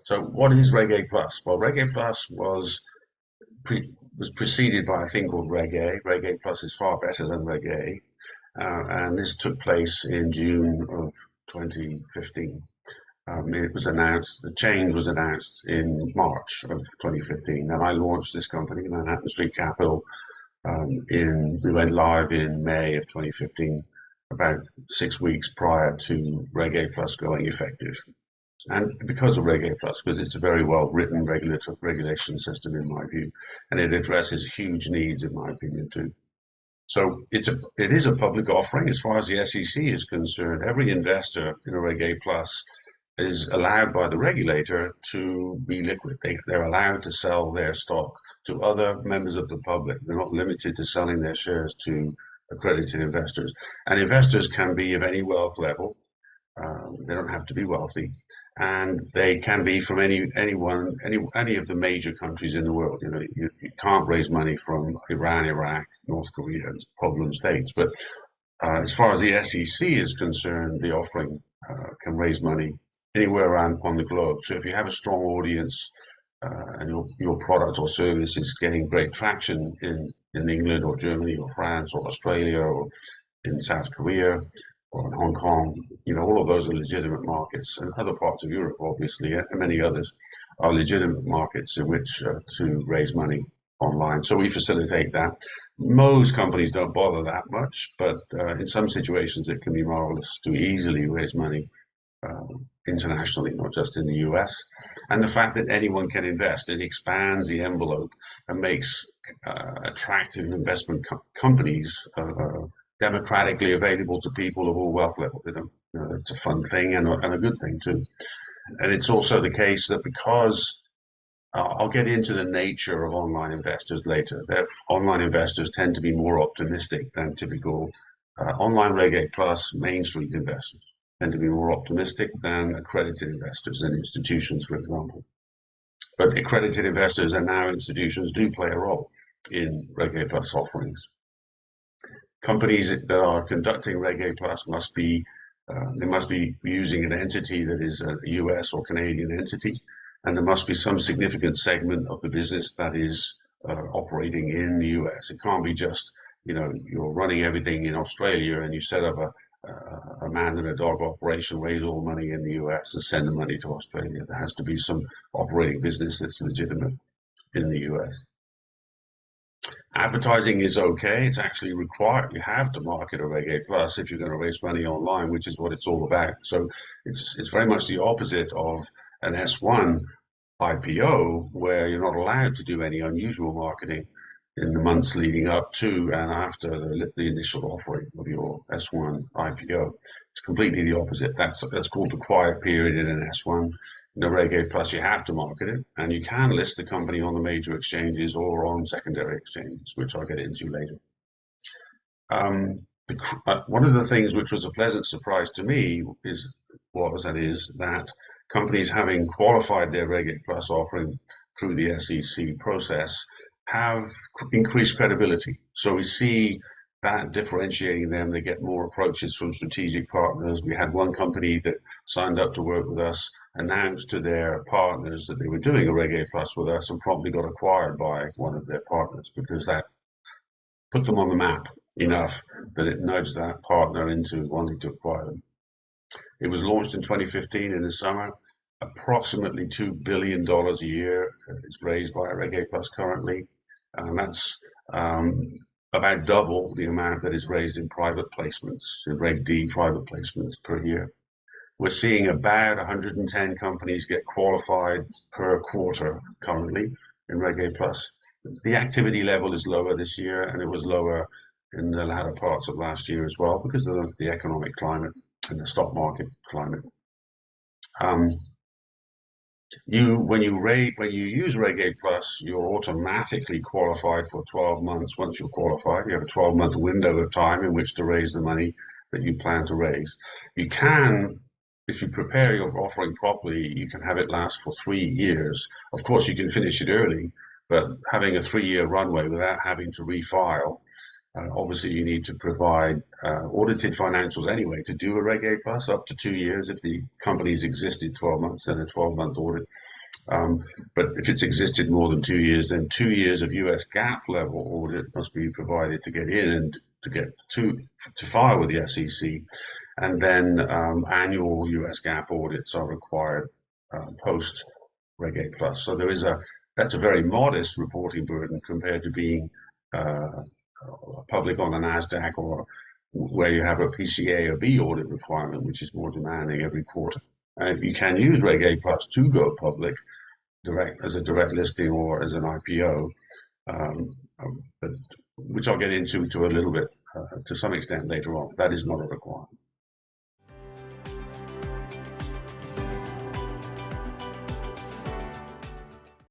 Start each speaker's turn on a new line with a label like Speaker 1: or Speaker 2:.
Speaker 1: So what is Reg A Plus? Well, Reg A Plus was preceded by a thing called Reg A. Reg A Plus is far better than Reg A, and this took place in June of 2015. It was announced, the change was announced in March of 2015, and I launched this company, Manhattan Street Capital. We went live in May of 2015, about 6 weeks prior to Reg A Plus going effective. And because of Reg A Plus, because it's a very well written regulation system in my view, and it addresses huge needs in my opinion too. So it is a public offering as far as the SEC is concerned. Every investor in a Reg A Plus is allowed by the regulator to be liquid. They're allowed to sell their stock to other members of the public. They're not limited to selling their shares to accredited investors. And investors can be of any wealth level. They don't have to be wealthy, and they can be from any of the major countries in the world. You can't raise money from Iran, Iraq, North Korea, problem states. But as far as the SEC is concerned, the offering can raise money anywhere around on the globe. So if you have a strong audience and your product or service is getting great traction in England or Germany or France or Australia or in South Korea or in Hong Kong, all of those are legitimate markets, and other parts of Europe, obviously, and many others are legitimate markets in which to raise money online. So we facilitate that. Most companies don't bother that much, but in some situations it can be marvelous to easily raise money internationally, not just in the US. And the fact that anyone can invest, it expands the envelope and makes attractive investment companies democratically available to people of all wealth levels. It's a fun thing and a good thing too. And it's also the case that because I'll get into the nature of online investors later. Online investors tend to be more optimistic than typical online Reg A Plus Main Street investors tend to be more optimistic than accredited investors and institutions, for example. But accredited investors and now institutions do play a role in Reg A Plus offerings. Companies that are conducting Reg A Plus must be using an entity that is a US or Canadian entity, and there must be some significant segment of the business that is operating in the US. It can't be just, you're running everything in Australia and you set up a man and a dog operation, raise all the money in the US and send the money to Australia. There has to be some operating business that's legitimate in the US. Advertising is okay. It's actually required. You have to market a Reg A Plus if you're going to raise money online, which is what it's all about. So it's very much the opposite of an S1 IPO, where you're not allowed to do any unusual marketing in the months leading up to and after the initial offering of your S1 IPO. It's completely the opposite. That's called the quiet period in an S1. In a Reg A Plus, you have to market it, and you can list the company on the major exchanges or on secondary exchanges, which I'll get into later. One of the things which was a pleasant surprise to me is that companies having qualified their Reg A Plus offering through the SEC process have increased credibility. So we see that differentiating them. They get more approaches from strategic partners. We had one company that signed up to work with us, announced to their partners that they were doing a Reg A Plus with us, and promptly got acquired by one of their partners, because that put them on the map enough that it nudged that partner into wanting to acquire them. It was launched in 2015 in the summer. Approximately $2 billion a year is raised via Reg A Plus currently. That's about double the amount that is raised in private placements, in Reg D private placements per year. We're seeing about 110 companies get qualified per quarter currently in Reg A Plus. The activity level is lower this year, and it was lower in the latter parts of last year as well because of the economic climate and the stock market climate. When you use Reg A Plus, you're automatically qualified for 12 months. Once you're qualified, you have a 12-month window of time in which to raise the money that you plan to raise. You can, if you prepare your offering properly, you can have it last for 3 years. Of course, you can finish it early, but having a 3-year runway without having to refile, obviously you need to provide audited financials anyway to do a Reg A Plus up to 2 years. If the company's existed 12 months, then a 12-month audit. But if it's existed more than 2 years, then 2 years of US GAAP level audit must be provided to get in and to get to file with the SEC. And then annual US GAAP audits are required post Reg A Plus. So that's a very modest reporting burden compared to being public on the NASDAQ, or where you have a PCA or B audit requirement, which is more demanding every quarter. And you can use Reg A Plus to go public direct as a direct listing or as an IPO, but which I'll get into to a little bit to some extent later on. That is not a requirement.